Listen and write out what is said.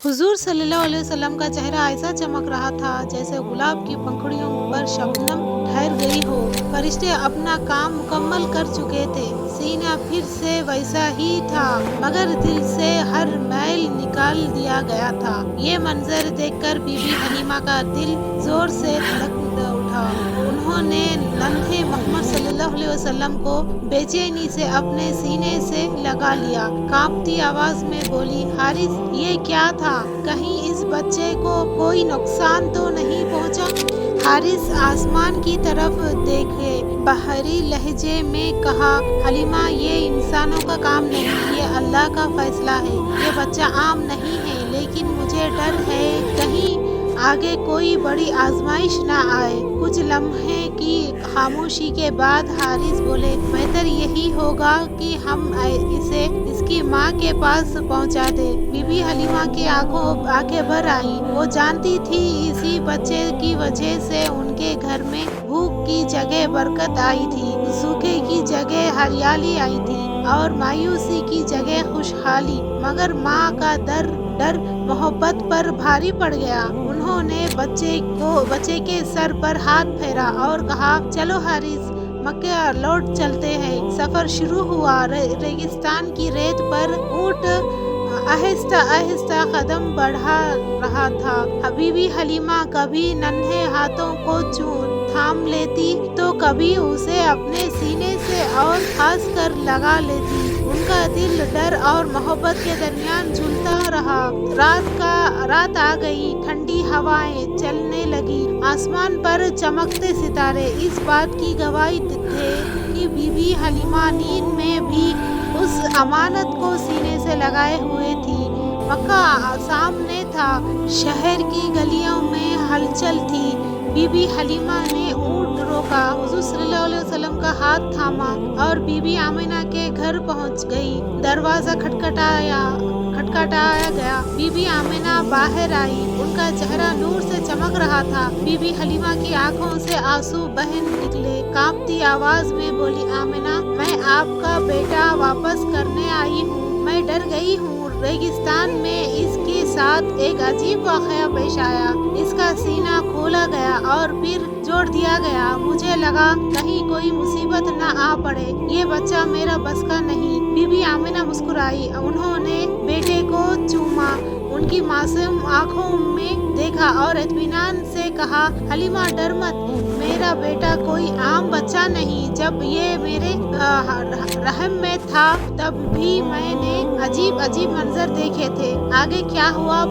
हुजूर सल्लल्लाहु अलैहि वसल्लम का चेहरा ऐसा चमक रहा था जैसे गुलाब की पंखुड़ियों पर शबनम ठहर गई हो। फरिश्ते अपना काम मुकम्मल कर चुके थे। सीना फिर से वैसा ही था, मगर दिल से हर मैल निकाल दिया गया था। ये मंजर देखकर बीबी हलीमा का दिल जोर से धड़क उठा। उन्होंने नन्हे मोहम्मद सल्लल्लाहु अलैहि वसल्लम को बेचैनी से अपने सीने से लगा लिया। कांपती आवाज में बोली, हारिस, ये क्या था? कहीं इस बच्चे को कोई नुकसान तो नहीं पहुंचा? हारिस आसमान की तरफ देखे, बहरी लहजे में कहा, हलीमा, ये इंसानों का काम नहीं, ये अल्लाह का फैसला है। ये बच्चा आम नहीं है, लेकिन मुझे डर है कहीं आगे कोई बड़ी आजमाइश ना आए। कुछ लम्हे की खामोशी के बाद हारिस बोले, बेहतर यही होगा कि हम इसे इसकी माँ के पास पहुँचा दे। बीबी हलीमा की आंखें भर आई। वो जानती थी इसी बच्चे की वजह से उनके घर में भूख की जगह बरकत आई थी, सूखे की जगह हरियाली आई थी और मायूसी की जगह खुशहाली। मगर माँ का डर मोहब्बत पर भारी पड़ गया। उन्होंने बच्चे के सर पर हाथ फेरा और कहा, चलो हारिस, मक्का लौट चलते हैं। सफर शुरू हुआ। रेगिस्तान की रेत पर ऊंट आहिस्ता आहिस्ता कदम बढ़ा रहा था। हबीबी हलीमा कभी नन्हे हाथों को थाम लेती तो कभी उसे अपने सीने से और खास कर लगा लेती। उनका दिल डर और मोहब्बत के दरमियान झूलता रहा। रात आ गई। ठंडी हवाएं चलने लगी। आसमान पर चमकते सितारे इस बात की गवाही थे कि बीबी हलीमा नींद में भी उस अमानत को सीने से लगाए हुए थी। मक्का सामने था। शहर की गलियों में हलचल थी। बीबी हलीमा ने ऊंट रोका, हुजूर सल्लल्लाहु अलैहि वसल्लम का हाथ थामा और बीबी आमिना के घर पहुंच गई। दरवाजा खटखटाया गया। बीबी आमिना बाहर आई। उनका चेहरा नूर से चमक रहा था। बीबी हलीमा की आंखों से आंसू बहन निकले। कांपती आवाज में बोली, आमिना, मैं आपका बेटा वापस करने आई हूँ। मैं डर गई हूँ। रेगिस्तान में इसके साथ एक अजीब वाक़या पेश आया। इसका सीना खोला गया और फिर जोड़ दिया गया। मुझे लगा कहीं कोई मुसीबत न आ पड़े। ये बच्चा मेरा बस का नहीं। बीबी आमिना मुस्कुराई। उन्होंने बेटे को चूमा, उनकी मासूम आंखों में देखा और इत्मीनान से कहा, हलीमा, डर मत, मेरा बेटा कोई आम बच्चा नहीं। जब ये मेरे रहम में था तब भी मैंने अजीब अजीब मंजर देखे थे। आगे क्या हुआ